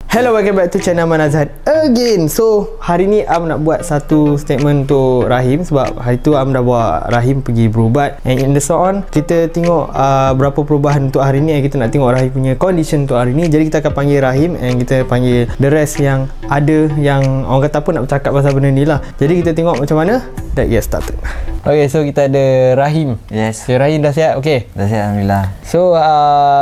Hello, welcome back to channel Manazhan again. So, hari ni Am nak buat satu statement untuk Rahim. Sebab hari tu Am dah bawa Rahim pergi berubat. And in the so on, kita tengok berapa perubahan untuk hari ni. And kita nak tengok Rahim punya condition untuk hari ni. Jadi kita akan panggil Rahim and kita panggil the rest yang ada, yang orang kata apa nak bercakap pasal benda ni lah. Jadi kita tengok macam mana. That get started. Okay, so kita ada Rahim. Yes. So, Rahim dah sihat? Okay. Dah sihat, Alhamdulillah. So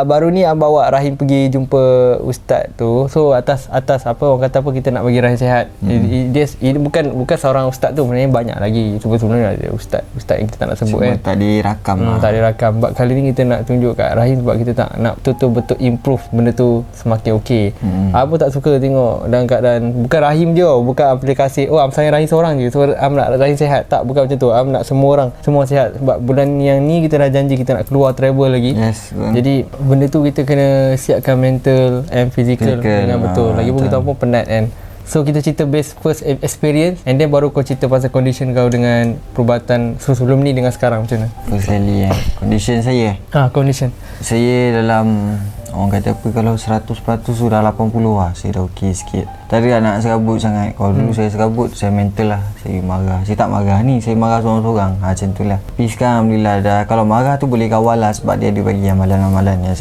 baru ni Am bawa Rahim pergi jumpa ustaz tu. So atas apa orang kata apa, kita nak bagi Rahim sihat. Dia bukan seorang ustaz tu, sebenarnya banyak lagi. Sebenarnya ada ustaz yang kita tak nak sebut. Tak direkam lah. Tak direkam. But kali ni kita nak tunjuk kat Rahim sebab kita tak nak betul-betul improve benda tu semakin okey. Am pun tak suka tengok dalam keadaan bukan Rahim je, bukan aplikasi Am sayang Rahim seorang je. So Am nak Rahim sihat. Tak, bukan macam tu. Am nak semua sihat. Sebab bulan yang ni kita dah janji kita nak keluar travel lagi. Yes. Jadi benda tu kita kena siapkan mental and physical dengan betul. Lagipun kita pun penat kan. So kita cerita based first experience and then baru kau cerita pasal condition kau dengan perubatan sebelum ni dengan sekarang macam mana? First kali condition saya. Condition. Saya dalam orang kata apa, kalau 100% sudah 80 lah. Saya dah okey sikit. Tadi nak serabut sangat. Kalau dulu saya serabut, saya mental lah. Saya marah. Saya tak marah ni, saya marah seorang-seorang. Macam tu lah. Tapi sekarang Alhamdulillah dah, kalau marah tu boleh kawal lah. Sebab dia ada bagi amalan-amalan yang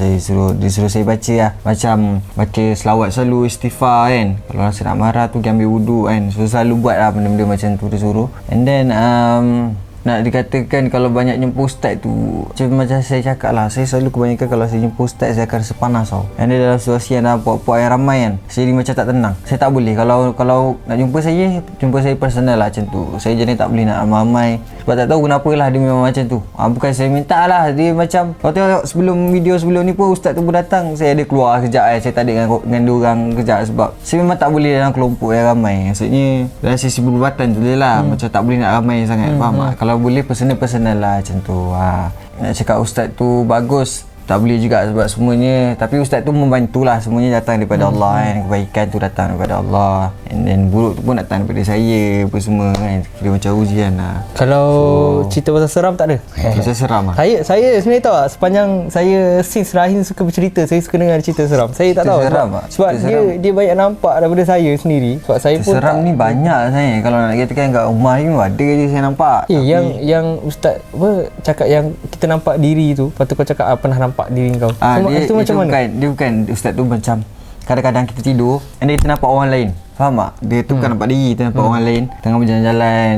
disuruh saya baca lah. Macam baca selawat selalu, istighfar kan. Kalau rasa nak marah tu, ambil wuduk kan. So selalu buat lah benda-benda macam tu dia suruh. And then nak dikatakan kalau banyak jumpa ustaz tu, macam saya cakap lah, saya selalu kebanyakan kalau saya jumpa ustaz saya akan rasa panas tau. Dan dia dalam situasi yang dah puak-puak yang ramai kan, saya macam tak tenang. Saya tak boleh kalau nak jumpa saya personal lah macam tu. Saya jenis tak boleh nak ramai-ramai sebab tak tahu kenapa lah dia memang macam tu. Bukan saya minta lah, dia macam kalau tengok video sebelum ni pun ustaz tu pun datang, saya ada keluar kejap saya tak ada dengan dia orang kejap sebab saya memang tak boleh dalam kelompok yang ramai. Maksudnya dari sisi perubatan tu dia lah, macam tak boleh nak ramai sangat. Faham tak? Kalau boleh personal lah macam tu. Nak cakap ustaz tu bagus, tak boleh juga sebab semuanya, tapi ustaz tu membantulah, semuanya datang daripada Allah kan. Kebaikan tu datang daripada Allah, and then buruk tu pun datang daripada saya apa semua kan. Dia macam ujian lah. Kalau cerita pasal seram tak ada? Kisah seram lah. Saya sebenarnya tahu tak, sepanjang saya since Rahim suka bercerita, saya suka dengar cerita seram. Saya tak tahu sebab dia banyak nampak daripada saya sendiri. Sebab saya pun seram ni banyak saya. Kalau nak katakan kat rumah ni ada je saya nampak. Yang ustaz cakap yang kita nampak diri tu, lepas tu kau cakap pernah nampak diri kau. Itu macam mana? Dia bukan ustaz tu macam kadang-kadang kita tidur and kita nampak orang lain. Faham tak? Dia tu bukan nampak diri, kita nampak orang lain tengah berjalan-jalan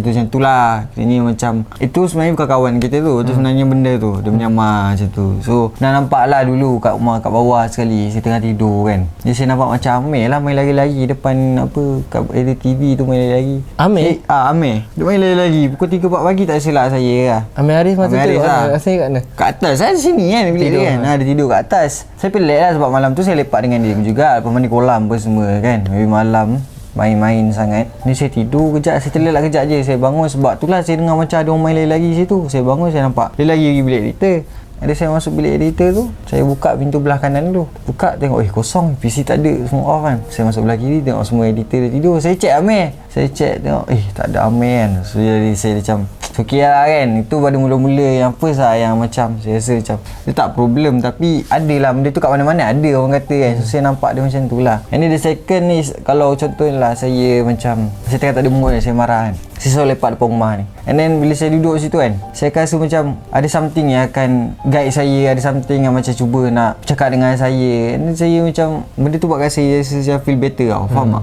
macam tu lah. Ini macam itu sebenarnya bukan kawan kita tu. Itu sebenarnya benda tu dia menyamar macam tu. So dah nampak lah dulu kat rumah kat bawah sekali saya tengah tidur kan. Jadi saya nampak macam Amir lah main lagi-lagi depan apa kat TV tu main lagi. Amir? Amir. Dia main lagi pukul 3-4 pagi tak silap saya lah. Amir Haris masa tu rasanya kat mana? Kat atas saya sini kan bilik dia kan. Dia tidur kat atas. Saya pelik lah sebab malam tu saya lepak dengan dia juga. Lepas mandi kolam apa semua kan. Malam main-main sangat. Ni saya tidur kejap, saya terlelap kejap je. Saya bangun sebab itulah saya dengar macam ada orang main lagi situ. Saya bangun saya nampak dia lagi pergi bilik editor. Ada saya masuk bilik editor tu, saya buka pintu belah kanan dulu. Buka tengok kosong, PC tak ada, semua off kan. Saya masuk belah kiri tengok semua editor dia tidur. Saya check Amir. Saya check tengok tak ada Amir kan. So jadi saya macam okey lah kan. Itu pada mula-mula yang first lah yang macam saya rasa macam dia tak problem, tapi ada lah benda tu kat mana-mana ada orang kata kan. So saya nampak dia macam tu lah. And then the second ni, kalau contohnya saya macam saya tengah tak ada mood, saya marah kan, saya selalu lepak depan rumah ni. And then bila saya duduk situ kan, saya rasa macam ada something yang akan guide saya, ada something yang macam cuba nak cakap dengan saya. And then saya macam benda tu buat saya feel better tau. Faham tak?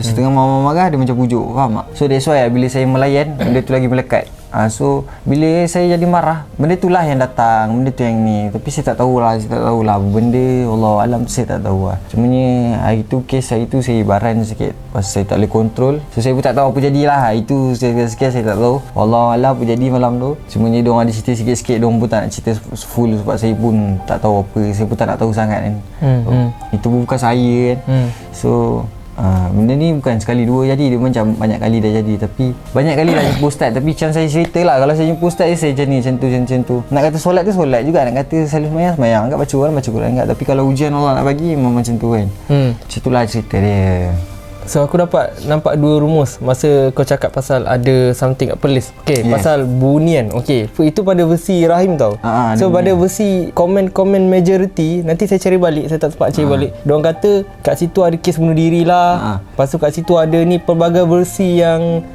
Setengah marah-marah dia macam pujuk. Faham tak? So that's why bila saya melayan, benda tu lagi melekat. So bila saya jadi marah, benda tu lah yang datang, benda tu yang ni. Tapi saya tak tahulah benda, Wallahualam tu saya tak tahu lah. Cumanya hari tu, kes hari tu saya baran sikit pasal saya tak boleh kontrol. So saya pun tak tahu apa jadilah. Itu saya tak tahu, Wallahualam apa jadi malam tu. Cumanya diorang ada cerita sikit-sikit, diorang pun tak nak cerita full sebab saya pun tak tahu apa. Saya pun tak nak tahu sangat kan. Itu pun bukan saya kan. So benda ni bukan sekali dua jadi, dia macam banyak kali dah jadi. Tapi banyak kali dah jumpa ustaz. Tapi macam saya cerita lah, kalau saya jumpa ustaz saya macam tu. Nak kata solat tu solat juga, nak kata selalu semayang agak baca Quran enggak. Tapi kalau ujian Allah nak bagi memang macam tu kan. Macam tu lah cerita dia. So aku nampak dua rumus masa kau cakap pasal ada something kat Perlis. Okay, pasal bunian. Okay, itu pada versi Rahim tau. So pada versi komen-komen majority, nanti saya cari balik, saya tak sempat cari balik. Diorang kata kat situ ada kes bunuh diri lah. Lepas tu kat situ ada ni pelbagai versi yang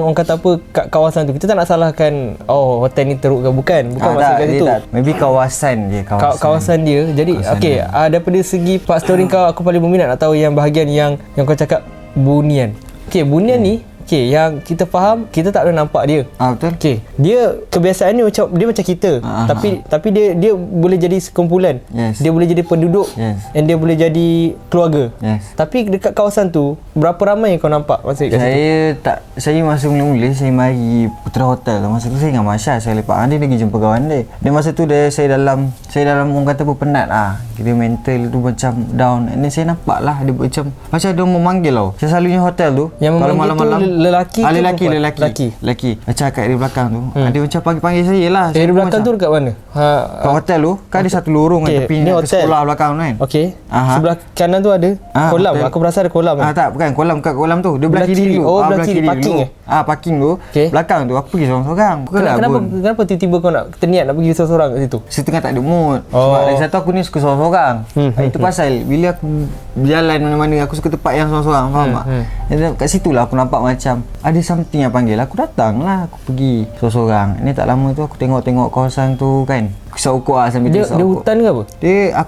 orang kata apa kat kawasan tu. Kita tak nak salahkan hotel ni teruk ke bukan maksud kat situ. Maybe kawasan dia, kawasan dia. Jadi okey, daripada segi part story kau, aku paling berminat nak tahu yang bahagian yang kau cakap bunian. Okey, bunian ni yang kita faham, kita tak boleh nampak dia. Betul. Okey, dia kebiasaan dia macam kita. Tapi dia boleh jadi sekumpulan. Dia boleh jadi penduduk. And dia boleh jadi keluarga. Tapi dekat kawasan tu, berapa ramai yang kau nampak masa kat situ? Saya masa mula-mula saya mari Putra Hotel. Masa tu saya dengan Masya, saya lepak dia pergi jumpa kawan dia. Dan masa tu saya dalam orang kata apa, penat Kira mental tu macam down. And then saya nampak lah dia macam dia memanggil tau. Saya selalunya hotel tu yang kalau malam-malam lelaki lelaki macam kat di belakang tu dia macam panggil saya lah. Di belakang tu dekat mana? Kat hotel tu kan ada satu lorong tepi ni sekolah belakang tu kan. Okey. Sebelah kanan tu ada kolam. Aku rasa ada kolam. Tak, bukan kolam, kat kolam tu. Dia belah kiri dulu. Belah kiri parking parking tu. Belakang tu aku pergi seorang-seorang. Kenapa tiba-tiba kau nak terniat nak pergi seorang-seorang kat situ? Saya tengah tak ada mood. Sebab lagi satu aku ni suka seorang-seorang. Itu pasal bila aku berjalan mana-mana aku suka tempat yang seorang-seorang, faham tak? Kat situlah aku nampak macam ada something yang panggil. Aku datang lah, aku pergi seorang-seorang. Ini tak lama tu aku tengok kawasan tu kan. Kisah ukur sambil dia hutan ke apa? Dia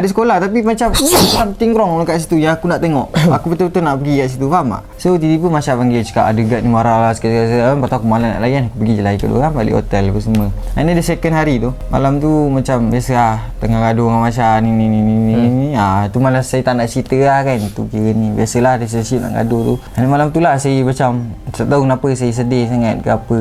sekolah tapi macam something wrong kat situ yang aku nak tengok. Aku betul-betul nak pergi kat situ, faham tak? So tiba-tiba Masya panggil cakap ada guard ni marah lah sekali-sekali. Lepas tu aku malas nak layan, aku pergi je lah ikut diorang balik hotel apa semua. Ini the second hari tu, malam tu macam biasa tengah gaduh dengan Masya ni. Tu malas saya tak nak cerita lah kan. Tu kira ni biasalah dia sesi nak gaduh tu. Dan malam tu lah saya macam tak tahu kenapa saya sedih sangat ke apa.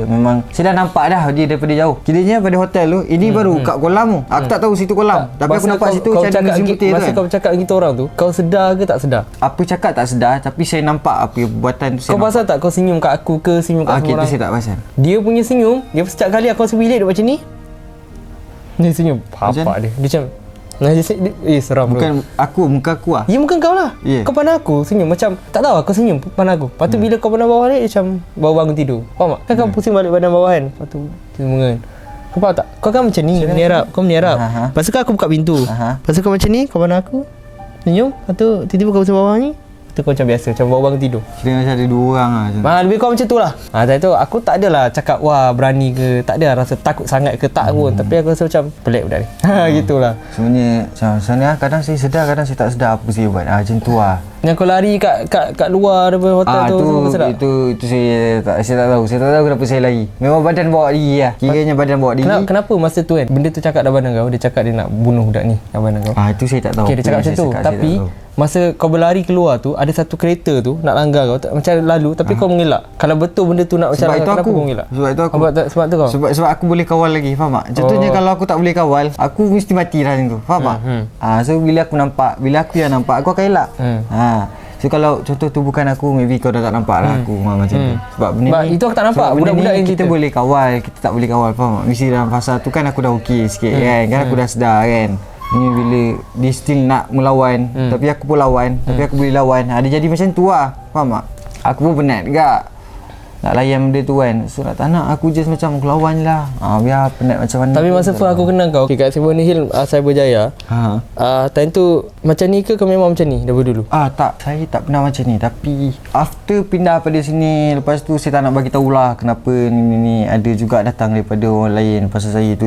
Memang saya dah nampak dah dia daripada jauh. Kiranya pada hotel tu ini baru kat kolam tu. Aku tak tahu situ kolam. Tapi aku nampak situ macam ada musim putih tu. Masa kau bercakap dengan kita orang tu, kau sedar ke tak sedar? Apa cakap tak sedar, tapi saya nampak apa perbuatan tu. Kau pasal tak kau senyum kat aku ke senyum kat semua orang? Saya tak pasal. Dia punya senyum, dia setiap kali aku masuk bilik dia macam ni. Dia senyum. Apa dia? Dia macam seram. Bukan aku, muka aku lah. Ya, bukan kau lah. Kau pandang aku senyum macam tak tahu aku senyum pandang aku. Lepas tu bila kau pandang bawah dia macam baru bangun tidur. Faham tak? Kan kau pusing balik pandang bawah kan. Lepas tu mengen. Kau faham tak? Kau kan macam ni, kau meniarap. Lepas tu kan aku buka pintu. Lepas tu kau macam ni, kau pandang aku senyum. Lepas tu tiba-tiba kau pusing bawah ni. Lepas tu kau macam biasa, macam baru bangun tidur. Kira macam ada dua orang lah. Lebih kau macam tu lah. Tadi tu aku tak adalah cakap wah berani ke, tak ada rasa takut sangat ke, tak pun. Tapi aku rasa macam pelik budak ni. Gitulah. Sebenarnya kadang saya sedar, kadang saya tak sedar apa saya buat. Macam tu lah. Yang kau lari kat luar daripada hotel Itu saya tak tahu. Saya tak tahu kenapa saya lari. Memang badan bawa diri lah. Kiranya badan bawa diri. Kenapa masa tu kan benda tu cakap dalam badan kau? Dia cakap dia nak bunuh budak ni dalam badan kau. Itu saya tak tahu. Dia cakap macam tu. Tapi masa kau berlari keluar tu, ada satu kereta tu nak langgar kau macam lalu, tapi kau mengelak. Kalau betul benda tu nak macam langgar, kenapa kau mengelak? Sebab itu aku. Sebab tu kau. Sebab aku boleh kawal lagi, faham tak? Contohnya kalau aku tak boleh kawal, aku mesti mati lah macam tu. Faham tak? So bila aku yang nampak, aku akan elak. So kalau contoh tu bukan aku, maybe kau dah tak nampak lah aku macam tu. Sebab benda ni itu aku tak nampak. Budak-budak yang kita boleh kawal, kita tak boleh kawal, faham tak? Mesti dalam fasa tu kan aku dah okey sikit kan aku dah sedar kan. Ini bila dia still nak melawan, tapi aku pun lawan, tapi aku boleh lawan. Dia jadi macam tu lah, faham tak? Aku pun penat juga nak layan benda tu kan. So tak nak, aku just macam aku lawan je lah. Biar penat macam mana. Tapi masa tu aku kenal kau kat Siboney Hill, Cyberjaya. Time tu macam ni ke kau memang macam ni daripada dulu? Tak, saya tak pernah macam ni. Tapi after pindah pada sini, lepas tu saya tak nak bagi tahulah kenapa ni. Ada juga datang daripada orang lain pasal saya tu.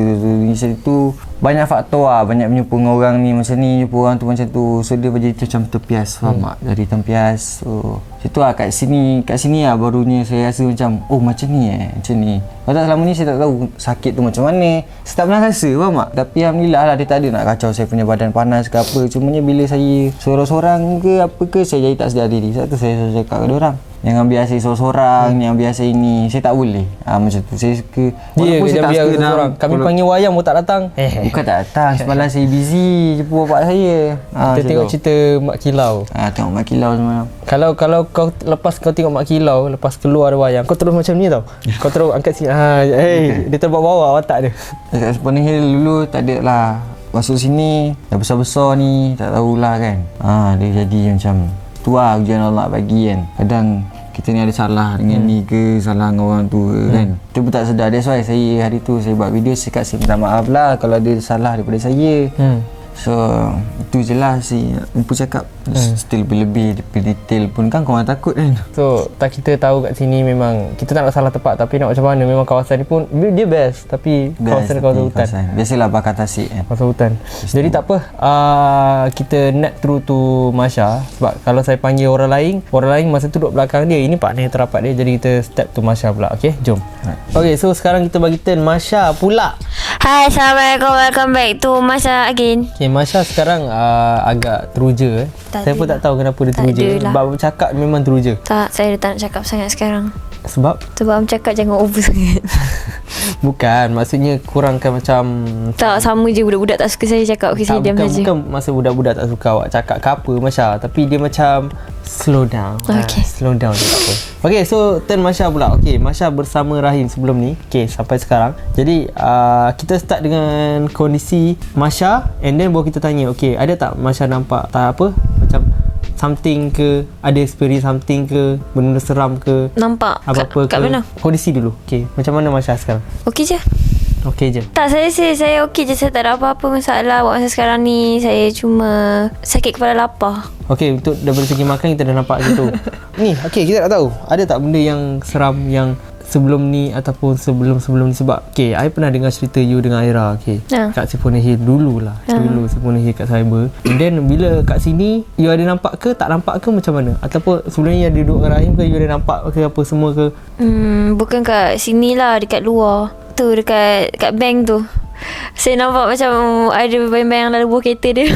Itu banyak faktor lah. Banyak menyupa orang ni macam ni, jumpa orang tu macam tu. So dia jadi macam terpias, faham tak? Jadi terpias. So situ lah kat sini lah barunya saya rasa macam macam ni macam ni. Kalau selama ni saya tak tahu sakit tu macam mana. Saya tak pernah rasa, faham tak? Tapi alhamdulillah lah dia tak ada nak kacau saya punya badan panas ke apa. Cumanya bila saya sorang-sorang ke apa ke, saya jadi tak sedar diri. Sebab tu saya cakap kepada orang, jangan biasa sorang-sorang, yang biasa ini. Saya tak boleh. Macam tu. Saya suka. Walaupun saya tak suka sorang. Kami panggil wayang pun tak datang. Bukan tak datang. Semalam saya busy jumpa bapak saya. Kita tengok cerita Mak Kilau. Tengok Mak Kilau semalam. Kalau kau lepas kau tengok Mak Kilau, lepas keluar wayang, kau terus macam ni tau. Kau terus angkat sini. Dia terbawa-bawa watak dia. Dekat Siboney Hill dulu tak ada lah. Masuk sini dah besar-besar ni, tak tahulah kan. Dia jadi macam Tu lah ujian Allah bagi kan. Kadang kita ni ada salah dengan ni ke, salah dengan orang tua kan. Kita pun tak sedar. That's why saya hari tu saya buat video, saya cakap saya minta maaf lah kalau ada salah daripada saya. So itu je lah si Empu cakap. Still lebih detail pun kan korang takut kan. So tak kita tahu kat sini memang kita tak nak salah tepat, tapi nak macam mana memang kawasan ni pun dia best, tapi kawasan hutan. Biasalah bakar tasik kan. Kawasan hutan. Jadi tak apa, kita net through to Masya, sebab kalau saya panggil orang lain masa tu duduk belakang dia, ini partner yang terapat dia, jadi kita step to Masya pula. Okay, jom. Okay, so sekarang kita bagi turn Masya pula. Hai, Assalamualaikum. Welcome back to Masya again. Okay, Masya sekarang agak teruja. Saya pun tak tahu kenapa dia teruja. Sebab cakap memang teruja. Tak, saya dah tak nak cakap sangat sekarang. Sebab cakap jangan over sangat. bukan, maksudnya kurangkan macam Tak, sama je budak-budak tak suka saya cakap. Okay, saya diam saja. Bukan masa budak-budak tak suka awak cakap ke apa Masya, tapi dia macam slow down. Okay. Slow down je tak apa. Okay, so turn Masya pula. Okay, Masya bersama Rahim sebelum ni. Okay, sampai sekarang. Jadi kita start dengan kondisi Masya, and then baru kita tanya, okay, ada tak Masya nampak tak apa macam something ke, ada experience something ke, benda seram ke, Nampak apa-apa kat mana? Kondisi dulu. Okay, macam mana Masya sekarang? Okey je. Okey je. Tak, saya okey je. Saya tak ada apa-apa masalah buat masa sekarang ni. Saya cuma sakit kepala lapar. Okey, untuk daripada segi makan kita dah nampak gitu. Ni, okey, kita nak tahu ada tak benda yang seram yang sebelum ni ataupun sebelum ni, sebab okey, I pernah dengar cerita you dengan Aira, okey. Kat Sipona Hill dululah. Dulu Sipona Hill kat cyber. And then bila kat sini you ada nampak ke, tak nampak ke, macam mana? Ataupun sebelum ni ada duduk dengan Rahim ke, you ada nampak ke apa semua ke? Bukan kat sini lah, dekat luar. Tu dekat bank tu. Saya nampak macam ada bayang-bayang lalu buah kereta dia.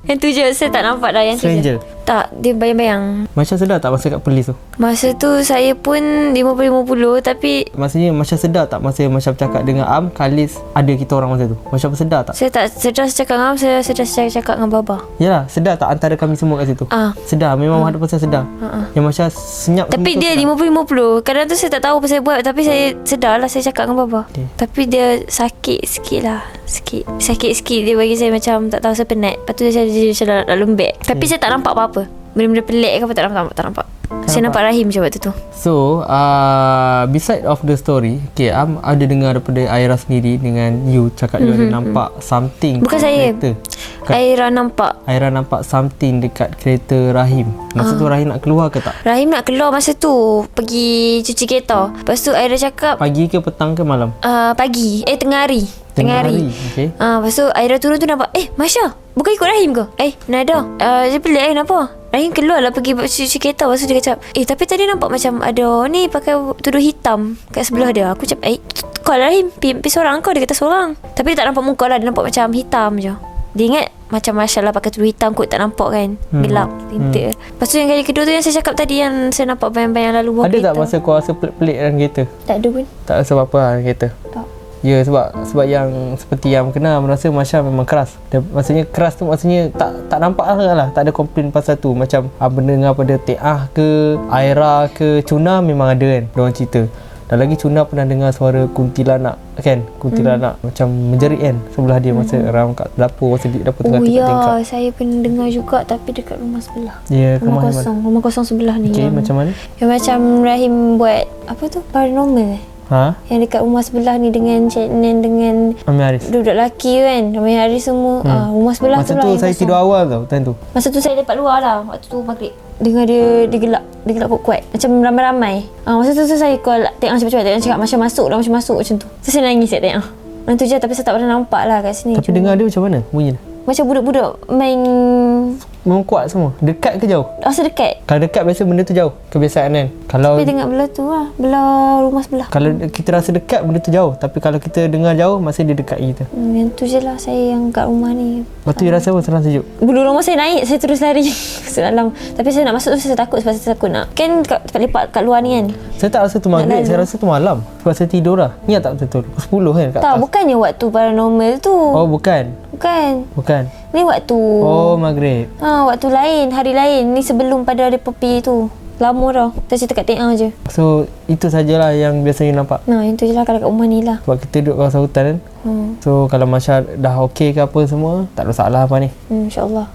Yang tu je, saya tak nampak dah yang Stranger? tu je. Tak, dia bayang-bayang. Masya sedar tak masa kat polis tu? Masa tu saya pun 50-50, tapi Maksudnya Masya sedar tak masa Masya bercakap dengan Am, Khalis, ada kita orang masa tu? Masya sedar tak? saya tak sedar cakap dengan Am, saya sedar cakap dengan Baba. Yalah, sedar tak antara kami semua kat situ? Sedar, memang 100% sedar. Yang Masya senyap. Tapi dia 50-50. Kadang tu saya tak tahu apa saya buat, tapi saya sedar lah saya cakap dengan Baba. Tapi dia sakit sikit lah. Sakit sikit. Dia bagi saya macam tak tahu, saya penat. Lepas tu saya jadi macam dah lembek. Tapi saya tak nampak apa-apa. Benda-benda pelik ke apa, tak nampak. Saya nampak Rahim je waktu tu. So, beside of the story, okay, Am ada dengar daripada Aira sendiri dengan you cakap you ada nampak something. Bukan saya. Aira nampak something dekat kereta Rahim. Masa tu Rahim nak keluar ke tak? Rahim nak keluar masa tu, pergi cuci kereta. Lepas tu Aira cakap pagi ke petang ke malam? Pagi. Tengah hari. Okay. Lepas tu Aira turun tu nampak, Masya, bukan ikut Rahim ke? Nada. Dia pelik kenapa? Rahim keluar lah pergi cuci kereta. Lepas tu dia cakap, tapi tadi nampak macam ada ni pakai tudung hitam kat sebelah dia. Aku cakap, kau lah Rahim, pergi seorang kau? Dia kata seorang. Tapi dia tak nampak muka lah, dia nampak macam hitam je. Dia ingat macam Masya lah pakai tudung hitam kot, tak nampak kan, gelap tinta. Lepas tu yang kali kedua tu yang saya cakap tadi, yang saya nampak bayang-bayang lalu buah kereta. Ada tak masa kau rasa pelik-pelik dalam kereta? Tak ada pun. Tak rasa apa-apa dalam kereta? Tak. Ya, sebab yang seperti yang kenal merasa Masya memang keras. Dan maksudnya keras tu maksudnya tak nampak lah, tak ada komplain pasal tu. Macam benda dengan pada Teah ke, Aira ke, Cuna memang ada kan, diorang cerita. Dan lagi Cuna pernah dengar suara kuntilanak kan, kuntilanak macam menjerit kan sebelah dia masa ram kat dapur, masa di dapur tengah tingkap. Saya pernah dengar juga, tapi dekat rumah sebelah. Ya, rumah kosong sebelah ni. Okay, macam mana? Yang macam Rahim buat apa tu, paranormal. Yang dekat rumah sebelah ni dengan Cik Nen, dengan Ami Haris, budak lelaki kan, Ami Haris semua. Rumah sebelah masa tu lah. Masa tu saya tidur awal tau, time tu. Masa tu saya lepak luar lah, waktu tu maghrib. Dengar dia gelap kuat-kuat, macam ramai-ramai. Masa tu saya call Tengah cepat-cepat. Tengah cakap Masya masuk macam tu. So saya nangis kat Tengah. Itu je, tapi saya tak pernah nampak lah kat sini. Tapi dengar dia macam mana bunyi dia? Macam budak-budak main. Memang kuat semua. Dekat ke jauh? Rasa dekat. Kalau dekat biasa benda tu jauh, kebiasaan kan. Kalau tapi dengar belah tu lah, belah rumah sebelah. Kalau kita rasa dekat, benda tu jauh. Tapi kalau kita dengar jauh, masih dia dekat kita. Yang tu je lah saya yang kat rumah ni. Lepas tu you rasa apa? Senang sejuk? Bulu rumah saya naik, saya terus lari masuk dalam. Tapi saya nak masuk tu saya takut, sebab saya takut nak. Kan tempat lepak kat luar ni kan. Saya tak rasa tu maghrib, saya rasa tu malam. Sebab saya tidur lah. Ingat tak betul? 10 kan kat tak, atas. bukannya waktu paranormal tu. Oh, bukan. Ni waktu. Oh, maghrib. Waktu lain, hari lain. Ni sebelum pada hari Popi tu. Lama dah. Kita cerita kat Tengah je. So, itu sajalah yang biasanya nampak. Itu je lah kalau kat rumah ni lah. Sebab kita duduk kawasan hutan kan. So, kalau Masya dah okey ke apa semua, tak ada masalah apa ni. InsyaAllah.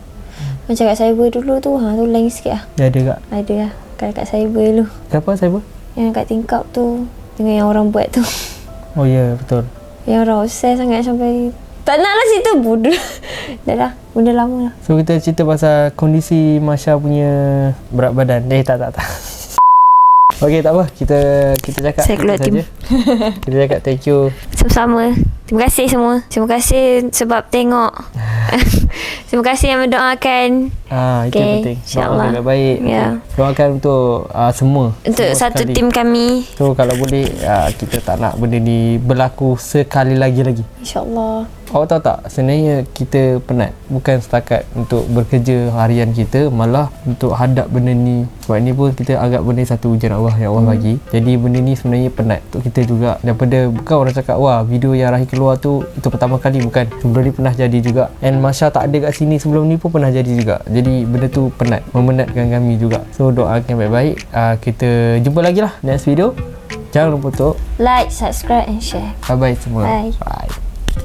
Macam kat cyber dulu tu, tu lain sikit lah. Dia ada tak? Ada lah. Kat cyber dulu. Kenapa cyber? Yang kat tingkap tu, dengan yang orang buat tu. Oh ya, betul. Yang orang obses sangat sampai tak nak lah cerita bodoh. Dah lah, benda lama lah. So kita cerita pasal kondisi Masya punya berat badan. Tak. Okey, tak apa. Kita cakap Saya keluar saja. Kita cakap thank you. Sama-sama. Terima kasih semua. Terima kasih sebab tengok. Terima kasih yang mendoakan. Itu Okay, penting. insyaAllah. Doakan baik. Ya. Doakan untuk semua. Untuk semua satu sekali. tim kami. So kalau boleh kita tak nak benda ni berlaku sekali lagi. InsyaAllah. Awak tahu tak, sebenarnya kita penat. Bukan setakat untuk bekerja harian kita, malah untuk hadap benda ni. Sebab ni pun kita agak benda satu ujian Allah yang Allah bagi. Jadi benda ni sebenarnya penat untuk kita juga. Daripada bukan orang cakap, wah video yang Rahim keluar tu itu pertama kali, bukan. Sebelum ni pernah jadi juga. And Masya tak ada kat sini sebelum ni pun pernah jadi juga. Jadi benda tu penat, memenatkan kami juga. So doakan baik-baik. Kita jumpa lagi lah next video. Jangan lupa untuk Like, subscribe and share. bye-bye semua. Bye. Bye.